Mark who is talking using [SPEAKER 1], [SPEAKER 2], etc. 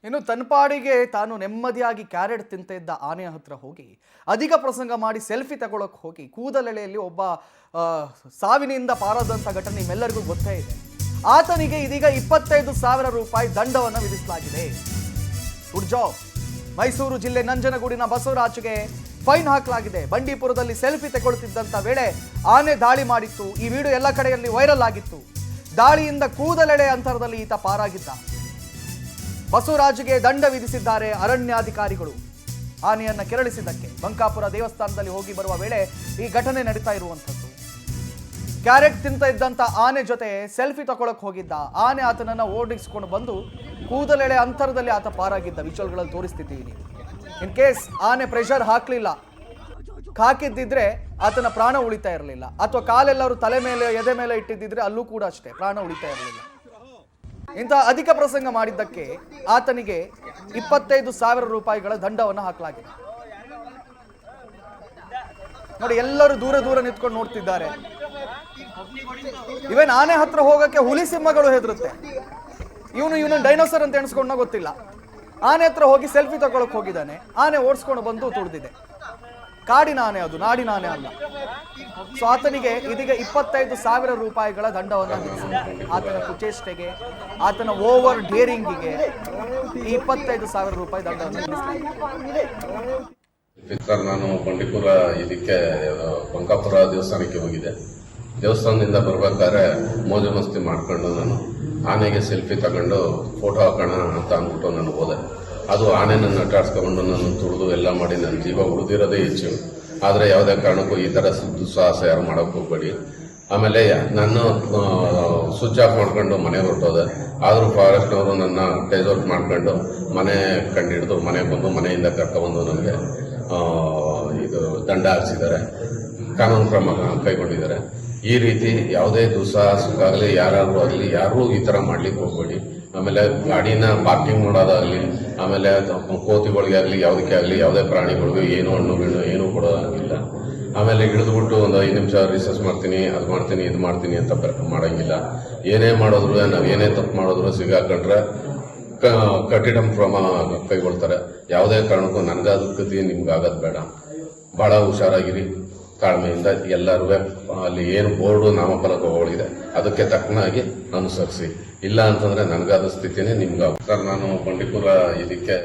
[SPEAKER 1] ಇನ್ನು ತನ್ಪಾಡಿಗೆ ತಾನು ನೆಮ್ಮದಿಯಾಗಿ ಕ್ಯಾರೆಟ್ ತಿಂತ ಇದ್ದ ಆನೆಯ ಹತ್ರ ಹೋಗಿ ಅಧಿಕ ಪ್ರಸಂಗ ಮಾಡಿ ಸೆಲ್ಫಿ ತಗೊಳ್ಳೋಕೆ ಹೋಗಿ ಕೂದಲೆಳೆಯಲ್ಲಿ ಒಬ್ಬ ಸಾವಿನಿಂದ ಪಾರಾದಂಥ ಘಟನೆ ನಿಮ್ಮೆಲ್ಲರಿಗೂ ಗೊತ್ತೇ ಇದೆ. ಆತನಿಗೆ ಇದೀಗ 25,000 ರೂಪಾಯಿ ದಂಡವನ್ನು ವಿಧಿಸಲಾಗಿದೆ. Good job. ಮೈಸೂರು ಜಿಲ್ಲೆ ನಂಜನಗೂಡಿನ ಬಸವರಾಜ್ಗೆ ಫೈನ್ ಹಾಕಲಾಗಿದೆ. ಬಂಡೀಪುರದಲ್ಲಿ ಸೆಲ್ಫಿ ತಗೊಳ್ತಿದ್ದಂಥ ವೇಳೆ ಆನೆ ದಾಳಿ ಮಾಡಿತ್ತು. ಈ ವಿಡಿಯೋ ಎಲ್ಲ ಕಡೆಯಲ್ಲಿ ವೈರಲ್ ಆಗಿತ್ತು. ದಾಳಿಯಿಂದ ಕೂದಲೆಳೆ ಅಂತರದಲ್ಲಿ ಈತ ಪಾರಾಗಿದ್ದ. ಬಸವರಾಜ್ಗೆ ದಂಡ ವಿಧಿಸಿದ್ದಾರೆ ಅರಣ್ಯಾಧಿಕಾರಿಗಳು. ಆನೆಯನ್ನ ಕೆರಳಿಸಿದ್ದಕ್ಕೆ ಬಂಕಾಪುರ ದೇವಸ್ಥಾನದಲ್ಲಿ ಹೋಗಿ ಬರುವ ವೇಳೆ ಈ ಘಟನೆ ನಡೀತಾ ಇರುವಂಥದ್ದು. ಕ್ಯಾರೆಟ್ ತಿಂತ ಇದ್ದಂತ ಆನೆ ಜೊತೆ ಸೆಲ್ಫಿ ತಗೊಳಕ್ ಹೋಗಿದ್ದ. ಆನೆ ಆತನನ್ನ ಓಡಿಸಿಕೊಂಡು ಬಂದು ಕೂದಲೆಳೆ ಅಂತರದಲ್ಲಿ ಆತ ಪಾರಾಗಿದ್ದ. ವಿಜುವಲ್ಗಳಲ್ಲಿ ತೋರಿಸ್ತಿದ್ದೀವಿ ನೀವು. ಇನ್ ಕೇಸ್ ಆನೆ ಪ್ರೆಷರ್ ಹಾಕಿದ್ದಿದ್ರೆ ಆತನ ಪ್ರಾಣ ಉಳಿತಾ ಇರಲಿಲ್ಲ, ಅಥವಾ ಕಾಲೆಲ್ಲರೂ ತಲೆ ಮೇಲೆ ಎದೆ ಮೇಲೆ ಇಟ್ಟಿದ್ದಿದ್ರೆ ಅಲ್ಲೂ ಕೂಡ ಅಷ್ಟೇ ಪ್ರಾಣ ಉಳಿತಾ ಇರಲಿಲ್ಲ. ಇಂತಹ ಅಧಿಕ ಪ್ರಸಂಗ ಮಾಡಿದ್ದಕ್ಕೆ ಆತನಿಗೆ 25,000 ರೂಪಾಯಿಗಳ ದಂಡವನ್ನು ಹಾಕಲಾಗಿದೆ. ನೋಡಿ, ಎಲ್ಲರೂ ದೂರ ದೂರ ನಿಂತ್ಕೊಂಡು ನೋಡ್ತಿದ್ದಾರೆ. ಇವನ್ ಆನೆ ಹತ್ರ ಹೋಗಕ್ಕೆ ಹುಲಿ ಸಿಂಹಗಳು ಹೆದರುತ್ತೆ. ಇವನು ಡೈನೋಸರ್ ಅಂತ ಎಣಿಸ್ಕೊಂಡ ಗೊತ್ತಿಲ್ಲ. ಆನೆ ಹತ್ರ ಹೋಗಿ ಸೆಲ್ಫಿ ತಗೊಳಕ್ ಹೋಗಿದ್ದಾನೆ. ಆನೆ ಓಡಿಸ್ಕೊಂಡು ಬಂದು ತುಳಿದಿದೆ. ಕಾಡಿನ ಆನೆ, ಅದು ನಾಡಿನ ಆನೆ ಅಲ್ಲ. ಸೊ ಆತನಿಗೆ ಇದೀಗ 25,000 ರೂಪಾಯಿಗಳ ದಂಡವನ್ನು ವಿಧಿಸಿದ್ದಾರೆ. ಆತನ ಕುಚೇಷ್ಟೆಗೆ, ಆತನ ಓವರ್ ಡೇರಿಂಗಿಗೆ ಈ 25,000 ರೂಪಾಯಿ ದಂಡವನ್ನು ವಿಧಿಸಿದ್ದಾರೆ.
[SPEAKER 2] ಸರ್, ನಾನು ಬಂಡೀಪುರ ಇದಕ್ಕೆ ಬಂಕಾಪುರ ದೇವಸ್ಥಾನಕ್ಕೆ ಹೋಗಿದ್ದೆ. ದೇವಸ್ಥಾನದಿಂದ ಬರ್ಬೇಕಾದ್ರೆ ಮೋಜು ಮಸ್ತಿ ಮಾಡ್ಕೊಂಡು ನಾನು ಆನೆಗೆ ಸೆಲ್ಫಿ ತಗೊಂಡು ಫೋಟೋ ಹಾಕೋಣ ಅಂತ ಅಂದ್ಬಿಟ್ಟು ನಾನು ಹೋದೆ. ಅದು ಆನೆನ ನಟಾಡ್ಸ್ಕೊಂಡು ನಾನು ತುಳಿದು ಎಲ್ಲ ಮಾಡಿ ನನ್ನ ಜೀವ ಉಳಿದಿರೋದೇ ಹೆಚ್ಚು. ಆದರೆ ಯಾವುದೇ ಕಾರಣಕ್ಕೂ ಈ ಥರ ದುಸ್ಸಾಹಸ ಯಾರು ಮಾಡೋಕ್ಕೆ ಹೋಗ್ಬೇಡಿ. ಆಮೇಲೆ ನಾನು ಸ್ವಿಚ್ ಆಫ್ ಮಾಡ್ಕೊಂಡು ಮನೆಗೆ ಹೊರಟೋದೆ. ಆದರೂ ಫಾರೆಸ್ಟ್ನವರು ನನ್ನ ಟೇಸ್ ಮಾಡ್ಕೊಂಡು ಮನೆ ಕಂಡಿಡಿದು ಮನೆಗೆ ಬಂದು ಮನೆಯಿಂದ ಕರ್ಕೊಬಂದು ನನಗೆ ಇದು ದಂಡ ಹಾಕ್ಸಿದ್ದಾರೆ, ಕಾನೂನು ಕ್ರಮ ಕೈಗೊಂಡಿದ್ದಾರೆ. ಈ ರೀತಿ ಯಾವುದೇ ದುಸ್ಸಾಹಸಕ್ಕಾಗಲಿ ಯಾರಾದ್ರೂ ಆಗಲಿ ಯಾರೂ ಈ ಥರ ಮಾಡ್ಲಿಕ್ಕೆ ಹೋಗ್ಬೇಡಿ. ಆಮೇಲೆ ಗಾಡಿನ ಪಾರ್ಕಿಂಗ್ ಮಾಡೋದಾಗಲಿ, ಆಮೇಲೆ ಕೋತಿಗಳಿಗೆ ಆಗಲಿ ಯಾವುದಕ್ಕೆ ಆಗಲಿ ಯಾವುದೇ ಪ್ರಾಣಿಗಳಿಗೂ ಏನು ಹಣ್ಣು ಗಿಣ್ಣು ಏನೂ ಕೊಡೋದಾಗಿಲ್ಲ. ಆಮೇಲೆ ಹಿಡಿದುಬಿಟ್ಟು ಒಂದು 5 ನಿಮಿಷ ರಿಸರ್ಚ್ ಮಾಡ್ತೀನಿ, ಅದು ಮಾಡ್ತೀನಿ, ಇದು ಮಾಡ್ತೀನಿ ಅಂತ ಮಾಡೋಂಗಿಲ್ಲ. ಏನೇ ಮಾಡಿದ್ರು, ನಾವು ಏನೇ ತಪ್ಪು ಮಾಡಿದ್ರು ಸಿಗಾಕೊಂಡ್ರೆ ಕಠಿಣ ಕ್ರಮ ಕೈಗೊಳ್ತಾರೆ. ಯಾವುದೇ ಕಾರಣಕ್ಕೂ ನನಗಾದ ಗತಿ ನಿಮ್ಗಾಗೋದು ಬೇಡ. ಭಾಳ ಹುಷಾರಾಗಿರಿ, ತಾಳ್ಮೆಯಿಂದ ಎಲ್ಲರೂ ಅಲ್ಲಿ ಏನು ಬೋರ್ಡು ನಾಮಫಲಕಗಳಿದೆ ಅದಕ್ಕೆ ತಕ್ಕನಾಗಿ ಅನುಸರಿಸಿ. ಇಲ್ಲ ಅಂತಂದ್ರೆ ನನಗಾದ ಸ್ಥಿತಿನೇ ನಿಮ್ಗೆ. ಸರ್, ನಾನು ಬಂಡೀಪುರ ಇದಕ್ಕೆ